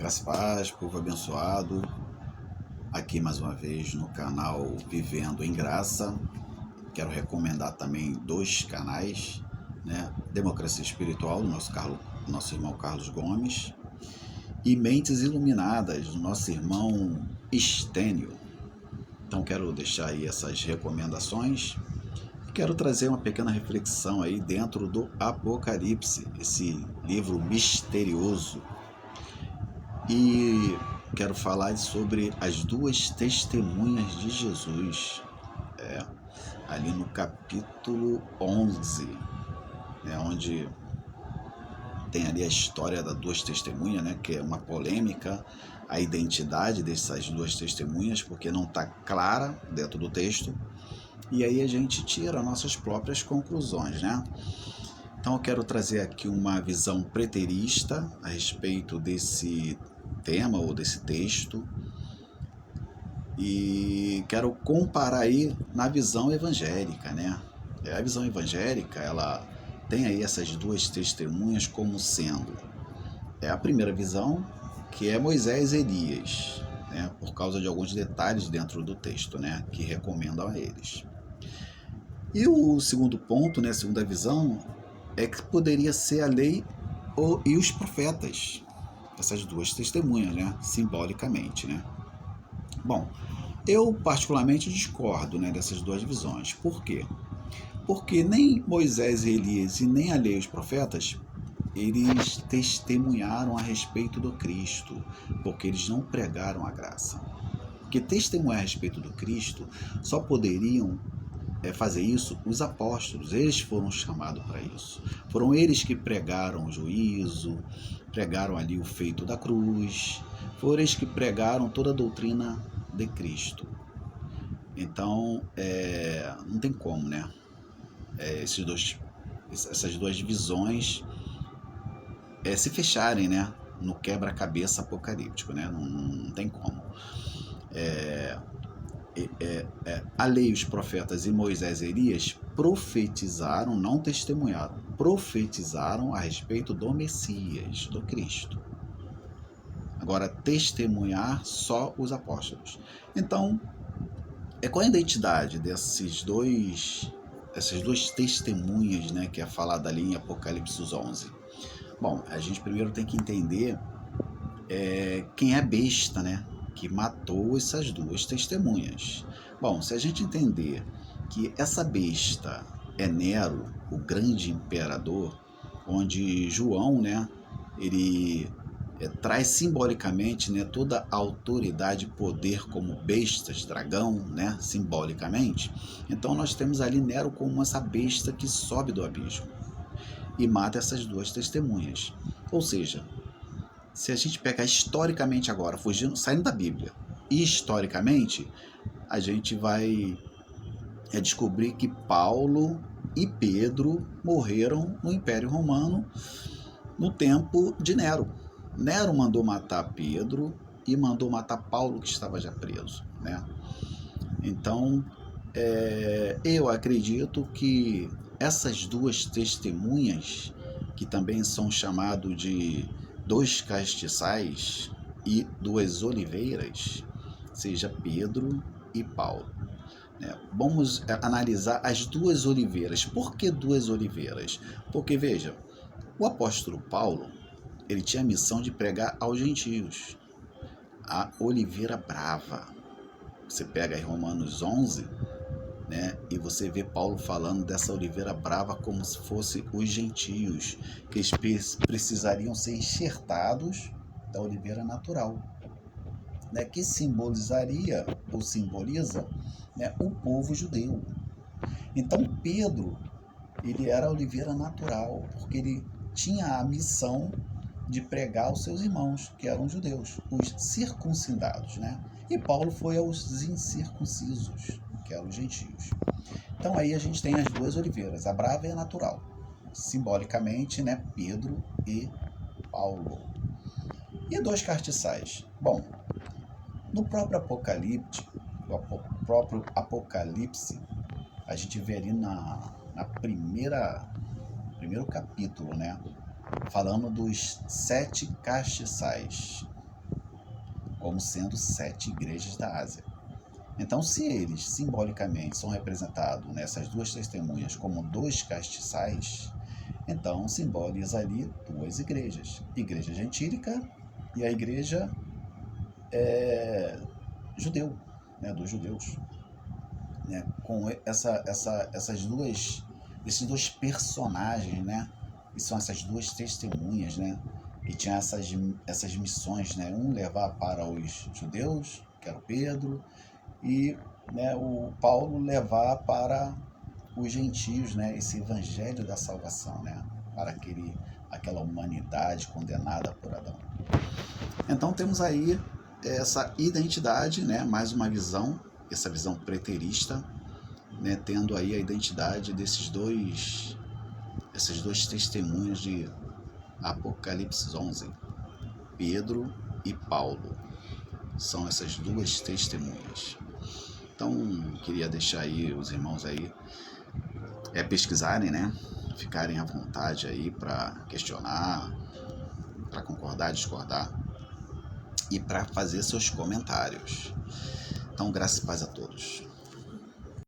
Graça e paz, povo abençoado, aqui mais uma vez no canal Vivendo em Graça. Quero recomendar também dois canais, né? Democracia Espiritual, do nosso irmão Carlos Gomes, e Mentes Iluminadas, do nosso irmão Estênio. Então quero deixar aí essas recomendações e quero trazer uma pequena reflexão aí dentro do Apocalipse, esse livro misterioso. E quero falar sobre as duas testemunhas de Jesus, ali no capítulo 11, onde tem ali a história das duas testemunhas, que é uma polêmica, a identidade dessas duas testemunhas, porque não está clara dentro do texto, e aí a gente tira nossas próprias conclusões, né? Então eu quero trazer aqui uma visão preterista a respeito desse tema ou desse texto, e quero comparar aí na visão evangélica, né? A visão evangélica, ela tem aí essas duas testemunhas como sendo a primeira visão, que é Moisés e Elias, né? Por causa de alguns detalhes dentro do texto, né? Que recomendam a eles. E o segundo ponto, né? A segunda visão, é que poderia ser a lei e os profetas, essas duas testemunhas, né? Simbolicamente, né? Bom, eu particularmente discordo, né, dessas duas visões. Por quê? Porque nem Moisés e Elias e nem a lei e os profetas, eles testemunharam a respeito do Cristo, porque eles não pregaram a graça. Porque testemunhar a respeito do Cristo só poderiam fazer isso os apóstolos. Eles foram chamados para isso. Foram eles que pregaram o juízo, pregaram ali o feito da cruz, foram eles que pregaram toda a doutrina de Cristo. Então, não tem como, né? Essas duas visões se fecharem, né? No quebra-cabeça apocalíptico, né? Não tem como. A lei, os profetas e Moisés e Elias profetizaram, não testemunharam, profetizaram a respeito do Messias, do Cristo. Agora, testemunhar só os apóstolos. Então, qual a identidade essas duas testemunhas, né, que é falada ali em Apocalipse 11? Bom, a gente primeiro tem que entender quem é a besta, né, que matou essas duas testemunhas. Bom, se a gente entender que essa besta é Nero, o grande imperador, onde João, né, ele traz simbolicamente, né, toda a autoridade e poder como bestas, dragão, né, simbolicamente. Então nós temos ali Nero como essa besta que sobe do abismo e mata essas duas testemunhas. Ou seja, se a gente pegar historicamente agora, saindo da Bíblia, e historicamente, a gente vai descobrir que Paulo e Pedro morreram no Império Romano no tempo de Nero. Nero mandou matar Pedro e mandou matar Paulo, que estava já preso, né? Então, eu acredito que essas duas testemunhas, que também são chamados de dois castiçais e duas oliveiras, seja Pedro e Paulo, né? Vamos analisar as duas oliveiras. Por que duas oliveiras? Porque, veja, o apóstolo Paulo, ele tinha a missão de pregar aos gentios, a oliveira brava. Você pega aí Romanos 11, né, e você vê Paulo falando dessa oliveira brava como se fosse os gentios, que eles precisariam ser enxertados da oliveira natural, né, que simbolizaria ou simboliza, né, o povo judeu. Então Pedro, ele era a oliveira natural, porque ele tinha a missão de pregar aos seus irmãos, que eram judeus, os circuncidados, né? E Paulo foi aos incircuncisos, que eram os gentios. Então aí a gente tem as duas oliveiras, a brava e a natural. Simbolicamente, né, Pedro e Paulo. E dois castiçais? Bom, no próprio Apocalipse, a gente vê ali na primeiro capítulo, né, falando dos 7 castiçais. como sendo 7 igrejas da Ásia. Então, se eles simbolicamente são representados nessas duas testemunhas como 2 castiçais, então simboliza ali 2 igrejas: igreja gentílica e a igreja judeu, né, dos judeus, né, com esses dois personagens, né, e são essas 2 testemunhas, né, e tinha essas missões, né, um levar para os judeus, que era o Pedro, e, né, o Paulo levar para os gentios, né, esse evangelho da salvação, né, para aquela humanidade condenada por Adão. Então temos aí essa identidade, né, mais uma visão, essa visão preterista, né, tendo aí a identidade essas duas testemunhas de Apocalipse 11, Pedro e Paulo. São essas 2 testemunhas. Então, queria deixar aí os irmãos aí pesquisarem, né? Ficarem à vontade aí para questionar, para concordar, discordar e para fazer seus comentários. Então, graças e paz a todos.